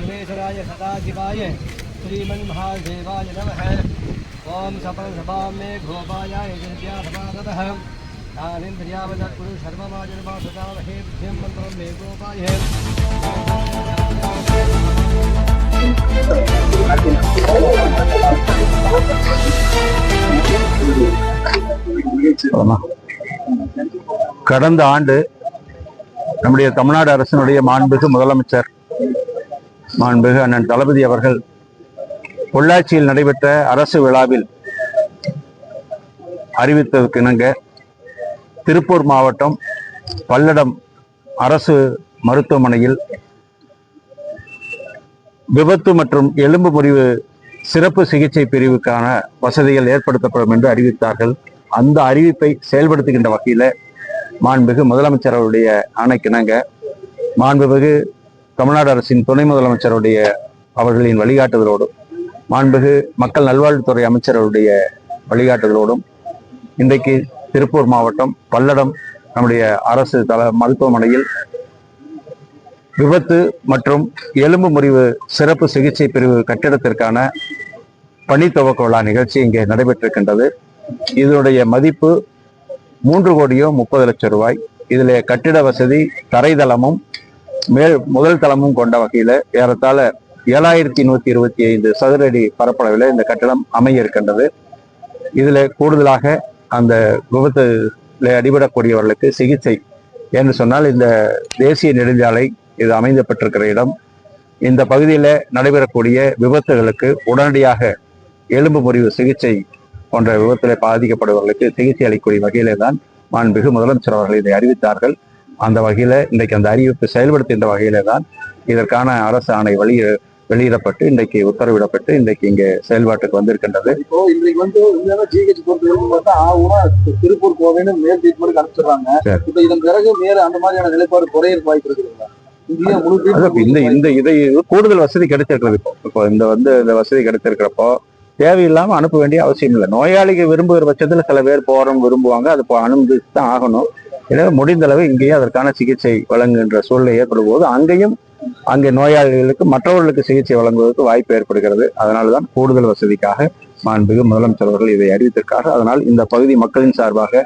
सर्वेश्वराय सदाशिवाय श्रीमन्महादेवाय नमः। ओम सपन सभा में घोपायाय जन्त्यासमादतः तानिन्द्रियावदत्कुरु शर्ममाजन्मा सदावहे विद्यं मन्त्रं मे गोपाय। கடந்த ஆண்டு நம்முடைய தமிழ்நாடு அரசினுடைய மாண்புமிகு முதலமைச்சர் மாண்புமிகு அண்ணன் தளபதி அவர்கள் பொள்ளாச்சியில் நடைபெற்ற அரசு விழாவில் அறிவித்ததற்கு இணங்க திருப்பூர் மாவட்டம் பல்லடம் அரசு மருத்துவமனையில் விபத்து மற்றும் எலும்பு முறிவு சிறப்பு சிகிச்சை பிரிவுக்கான வசதிகள் ஏற்படுத்தப்படும் என்று அறிவித்தார்கள். அந்த அறிவிப்பை செயல்படுத்துகின்ற வகையில மாண்புமிகு முதலமைச்சர் அவருடைய ஆணைக்கிணங்க மாண்புமிகு தமிழ்நாடு அரசின் துணை முதலமைச்சருடைய அவர்களின் வழிகாட்டுதலோடும் மாண்புமிகு மக்கள் நல்வாழ்வுத்துறை அமைச்சருடைய வழிகாட்டுதலோடும் இன்றைக்கு திருப்பூர் மாவட்டம் பல்லடம் நம்முடைய அரசு மருத்துவமனையில் விபத்து மற்றும் எலும்பு முறிவு சிறப்பு சிகிச்சை பிரிவு கட்டிடத்திற்கான பணி துவக்க விழா நிகழ்ச்சி இங்கே நடைபெற்றிருக்கின்றது. இதனுடைய மதிப்பு 3,30,00,000 ரூபாய். இதில் கட்டிட வசதி தரைதளமும் முதல் தளமும் கொண்ட வகையில் ஏறத்தாழ 7,125 சதுர அடி பரப்பளவில் இந்த கட்டிடம் அமைய இருக்கின்றது. இதில் கூடுதலாக அந்த விபத்தில் அடிபடக்கூடியவர்களுக்கு சிகிச்சை என்று சொன்னால் இந்த தேசிய நெடுஞ்சாலை இது அமைந்தப்பட்டிருக்கிற இடம். இந்த பகுதியில் நடைபெறக்கூடிய விபத்துகளுக்கு உடனடியாக எலும்பு முறிவு சிகிச்சை போன்ற விபத்தில் பாதிக்கப்படுபவர்களுக்கு சிகிச்சை அளிக்கக்கூடிய வகையிலே தான் மாண்புமிகு முதலமைச்சர் அவர்கள் இதை அறிவித்தார்கள். அந்த வகையில இன்றைக்கு அந்த அறிவிப்பு செயல்படுத்துகின்ற வகையிலே தான் இதற்கான அரசு ஆணை வெளியிடப்பட்டு இன்றைக்கு உத்தரவிடப்பட்டு இன்றைக்கு இங்கே செயல்பாட்டுக்கு வந்திருக்கின்றது. இப்போ இன்றைக்கு ஜிஹெச் திருப்பூர் கோவைன்னு மேல் ட்ரீட்மெண்ட் அனுப்பிச்சிடுறாங்க. இப்போ இதன் பிறகு மேல அந்த மாதிரியான நிலைப்பாடு குறைய வாய்ப்பு இருக்குதுங்களா? இதை கூடுதல் வசதி கிடைச்சிருக்கிறது. இப்போ இந்த வசதி கிடைச்சிருக்கிறப்போ தேவையில்லாம அனுப்ப வேண்டிய அவசியம் இல்லை. நோயாளிக்கு விரும்புகிற பட்சத்துல சில பேர் விரும்புவாங்க, அது அனுமதித்து தான் ஆகணும். எனவே முடிந்த அளவு இங்கேயும் அதற்கான சிகிச்சை வழங்குகின்ற சூழ்நிலை ஏற்படும் போது அங்கே நோயாளிகளுக்கு மற்றவர்களுக்கு சிகிச்சை வழங்குவதற்கு வாய்ப்பு ஏற்படுகிறது. அதனால்தான் கூடுதல் வசதிக்காக மாண்புமிகு முதலமைச்சர் அவர்கள் இதை அறிவித்திருக்கார்கள். அதனால் இந்த பகுதி மக்களின் சார்பாக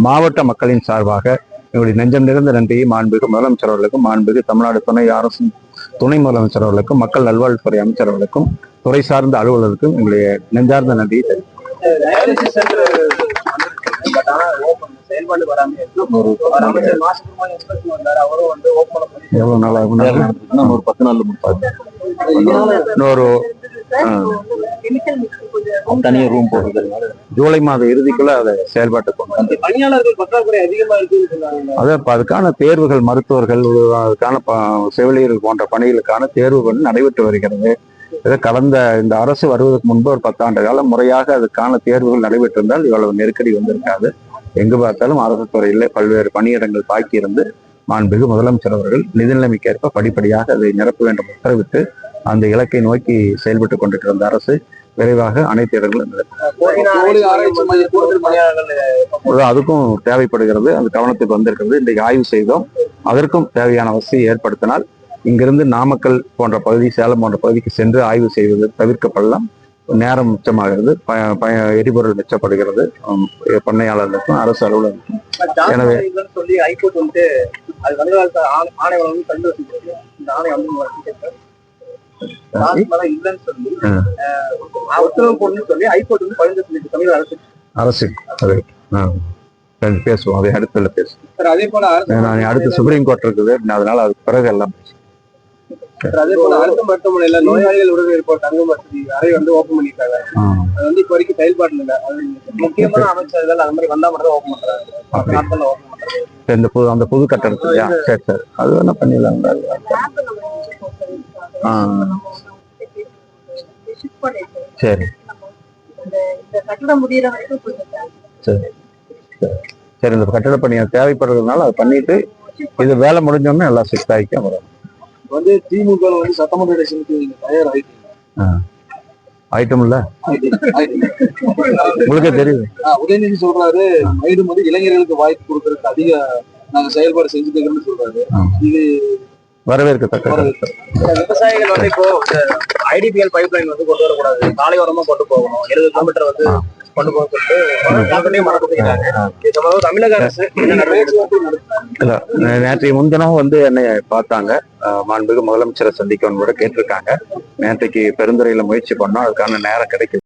மாவட்ட மக்களின் சார்பாக எங்களுடைய நெஞ்சம் நிறைந்த நன்றியை மாண்புமிகு முதலமைச்சர் அவர்களுக்கும் மாண்புமிகு தமிழ்நாடு துணை முதலமைச்சர் அவர்களுக்கும் மக்கள் நல்வாழ்வுத்துறை அமைச்சர் அவர்களுக்கும் துறை சார்ந்த அலுவலருக்கும் எங்களுடைய நெஞ்சார்ந்த நன்றியை எவ்வளவு நாள் ஒரு 10 நாள் இன்னொரு தனியார் ரூம் போடுறது ஜூலை மாத இறுதிக்குள்ள அதை செயல்பாட்டுக்கு பணியாளர்கள் பற்றாக்குறை அதிகமா இருக்கு. அதுக்கான தேர்வுகள் மருத்துவர்கள் அதுக்கான செவிலியர்கள் போன்ற பணிகளுக்கான தேர்வுகள் நடைபெற்று வருகிறது. கடந்த இந்த அரசு வருவதற்கு முன்பு ஒரு 10 ஆண்டு காலம் முறையாக அதுக்கான தேர்வுகள் நடைபெற்றிருந்தால் இவ்வளவு நெருக்கடி வந்திருக்காது. எங்கு பார்த்தாலும் அரசு துறையில் பல்வேறு பணியிடங்கள் பாக்கி இருந்து மாண்புமிகு முதலமைச்சர் அவர்கள் நிதிநிலைமைக்கேற்ப படிப்படியாக அதை நிரப்ப வேண்டும் உத்தரவிட்டு அந்த இலக்கை நோக்கி செயல்பட்டு கொண்டிருக்கிற அரசு விரைவாக அனைத்து இடங்களும் அதுக்கும் தேவைப்படுகிறது. அது கவனத்துக்கு வந்திருக்கிறது. இன்றைக்கு ஆய்வு செய்தோம். அதற்கும் தேவையான வசதியை ஏற்படுத்தினால் இங்கிருந்து நாமக்கல் போன்ற பகுதி, சேலம் போன்ற பகுதிக்கு சென்று ஆய்வு செய்வது தவிர்க்கப்படலாம். நேரம் மிச்சமாகிறது, எரிபொருள் மிச்சப்படுகிறது பண்ணையாளர்களுக்கும் அரசு அலுவலர்களுக்கும். எனவே அரசு பேசுவோம். அதை அடுத்த பேசுவோம். அடுத்து சுப்ரீம் கோர்ட் இருக்குது, அதனால அதுக்கு பிறகு எல்லாம் அதே போல அரசு மருத்துவமனையில நோயாளிகள் உடல் ஏற்பட்ட தங்கும் வசதி அறை ஓபன் பண்ணிருக்காங்க. அது இப்ப வரைக்கும் செயல்பாடு இல்லை. முக்கியமான அமைச்சர்கள் அந்த மாதிரி வந்தா மட்டும் ஓபன் பண்றாங்க. அந்த புது கட்டடத்துலயா? சரி சரி, அது வேணா பண்ணிடலாம். சரி சரி சரி, இந்த கட்டட பணி தேவைப்படுறதுனால அதை பண்ணிட்டு இது வேலை முடிஞ்சோம்னா எல்லாம் ஷிஃப்ட் ஆகிக்க வரும். திமுக சட்டமன்ற எலெக்ஷனுக்கு தயார் ஆயிட்டோம்ல, உங்களுக்கே தெரியுது. உதயநிதி சொல்றாரு மைடும் இளைஞர்களுக்கு வாய்ப்பு கொடுக்கறதுக்கு அதிக நாங்க செயல்பாடு செஞ்சுட்டு சொல்றாரு. இது வரவேற்கத்தக்கது. விவசாயிகள் வந்து இப்போ ஐடிபிஎல் பைப் லைன் வந்து கொண்டு வரக்கூடாது, சாலையோரமா கொண்டு போகணும், 70 கிலோமீட்டர் வந்து கொண்டு போக சொல்லிட்டு தமிழக அரசு நேற்றைய முன்தினம் வந்து என்னை பார்த்தாங்க. மாண்புமிகு முதலமைச்சரை சந்திக்கணும்னு கூட கேட்டிருக்காங்க. நேற்றைக்கு பெருந்துறையில முயற்சி பண்ணோம், அதுக்கான நேரம் கிடைக்குது.